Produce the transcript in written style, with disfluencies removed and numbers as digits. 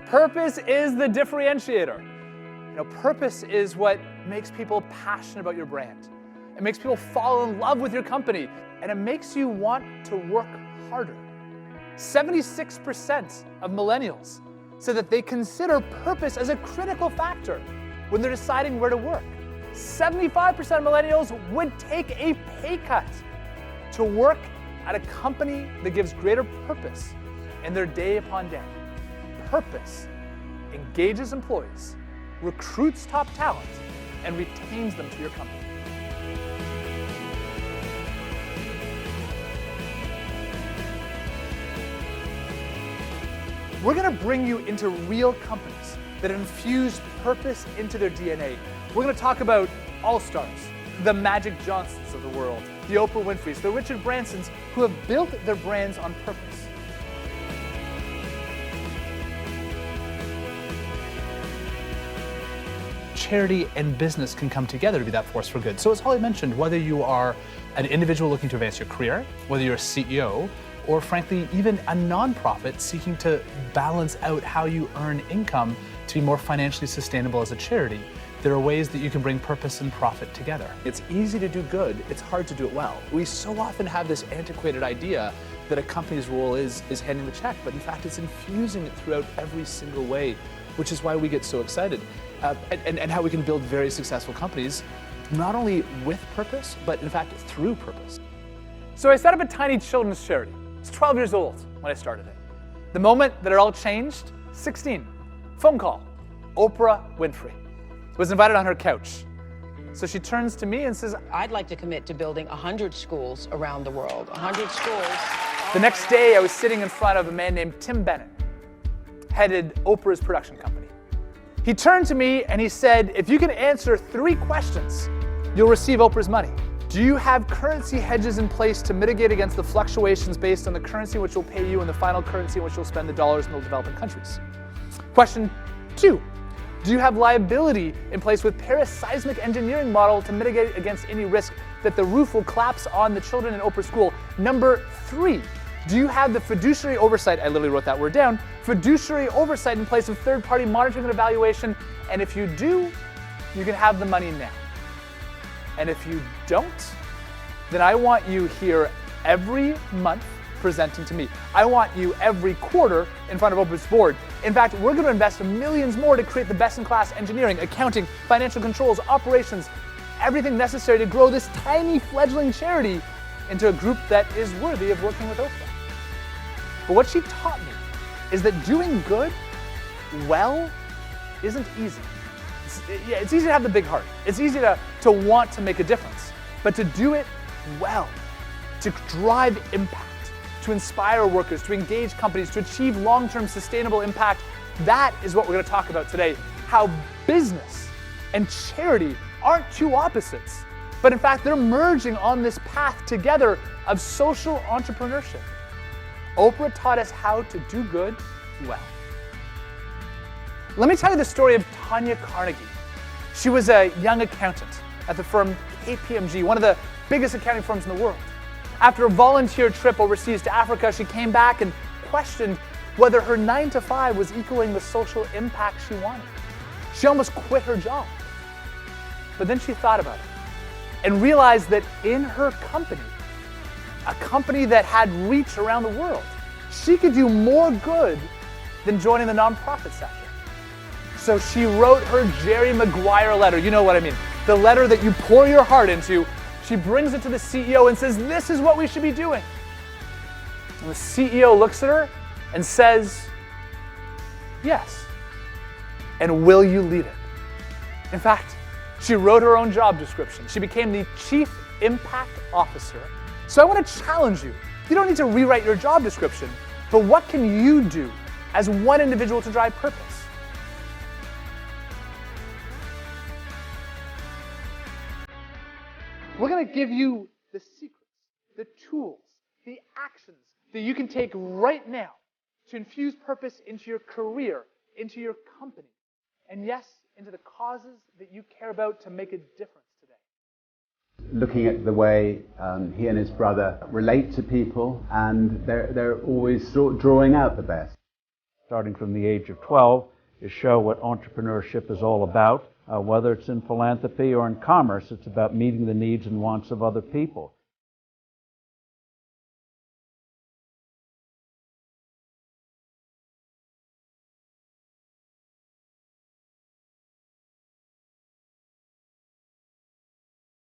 Purpose is the differentiator. Purpose is what makes people passionate about your brand. It makes people fall in love with your company, and it makes you want to work harder. 76% of millennials say that they consider purpose as a critical factor when they're deciding where to work. 75% of millennials would take a pay cut to work at a company that gives greater purpose in their day upon day. Purpose engages employees, recruits top talent, and retains them to your company. We're going to bring you into real companies that infuse purpose into their DNA. We're going to talk about all-stars, the Magic Johnsons of the world, the Oprah Winfreys, the Richard Bransons, who have built their brands on purpose. Charity and business can come together to be that force for good. So as Holly mentioned, whether you are an individual looking to advance your career, whether you're a CEO, or frankly, even a nonprofit seeking to balance out how you earn income to be more financially sustainable as a charity, there are ways that you can bring purpose and profit together. It's easy to do good, it's hard to do it well. We so often have this antiquated idea that a company's role is handing the check, but in fact it's infusing it throughout every single way, which is why we get so excited. And how we can build very successful companies, not only with purpose, but in fact through purpose. So I set up a tiny children's charity. I was 12 years old when I started it. The moment that it all changed, 16, phone call, Oprah Winfrey. Was invited on her couch. So she turns to me and says, I'd like to commit to building 100 schools around the world, 100 schools. The next day I was sitting in front of a man named Tim Bennett, headed Oprah's production company. He turned to me and he said, if you can answer 3 questions, you'll receive Oprah's money. Do you have currency hedges in place to mitigate against the fluctuations based on the currency which will pay you and the final currency in which you'll spend the dollars in the developing countries? Question 2, do you have liability in place with Paris seismic engineering model to mitigate against any risk that the roof will collapse on the children in Oprah school? Number 3, do you have the fiduciary oversight, I literally wrote that word down, fiduciary oversight in place of third-party monitoring and evaluation? And if you do, you can have the money now. And if you don't, then I want you here every month presenting to me. I want you every quarter in front of Oprah's board. In fact, we're going to invest millions more to create the best-in-class engineering, accounting, financial controls, operations, everything necessary to grow this tiny fledgling charity into a group that is worthy of working with Oprah. But what she taught me is that doing good well isn't easy. It's easy to have the big heart. It's easy to want to make a difference. But to do it well, to drive impact, to inspire workers, to engage companies, to achieve long-term sustainable impact, that is what we're going to talk about today. How business and charity aren't two opposites, but in fact they're merging on this path together of social entrepreneurship. Oprah taught us how to do good well. Let me tell you the story of Tanya Carnegie. She was a young accountant at the firm KPMG, one of the biggest accounting firms in the world. After a volunteer trip overseas to Africa, she came back and questioned whether her 9-to-5 was equaling the social impact she wanted. She almost quit her job. But then she thought about it and realized that in her company, a company that had reach around the world, she could do more good than joining the nonprofit sector. So she wrote her Jerry Maguire letter. You know what I mean. The letter that you pour your heart into. She brings it to the CEO and says, this is what we should be doing. And the CEO looks at her and says, yes. And will you lead it? In fact, she wrote her own job description. She became the Chief Impact Officer. So I want to challenge you. You don't need to rewrite your job description, but what can you do as one individual to drive purpose? We're going to give you the secrets, the tools, the actions that you can take right now to infuse purpose into your career, into your company, and yes, into the causes that you care about to make a difference today. Looking at the way he and his brother relate to people, and they're always drawing out the best. starting from the age of 12, is show what entrepreneurship is all about. Whether it's in philanthropy or in commerce, it's about meeting the needs and wants of other people.